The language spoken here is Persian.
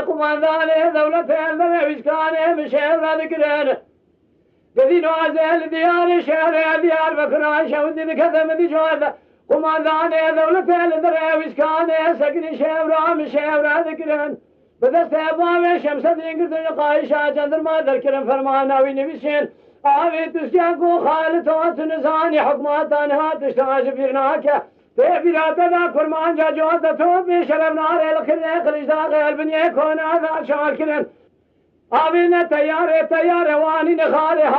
قماندان دولة المشكان مشير ذكرين قدين وازل ديار شهر ديار بكر شود كذا مدجواد قماندان دولة المشكان سكن شهر مشير ذكرين بدست ابواب شمس دين قرد قايشة جندر ما ذكرن فرمانا ونبيشين آبي تسجاكو خالد وتنزاني حكماتان هاتشتاش بيرناك بيراتا فرمان جا جواد تو بشرم نار الخير خرج داغ البنيه كون هذا شاكرن آبي تيار واني نخاله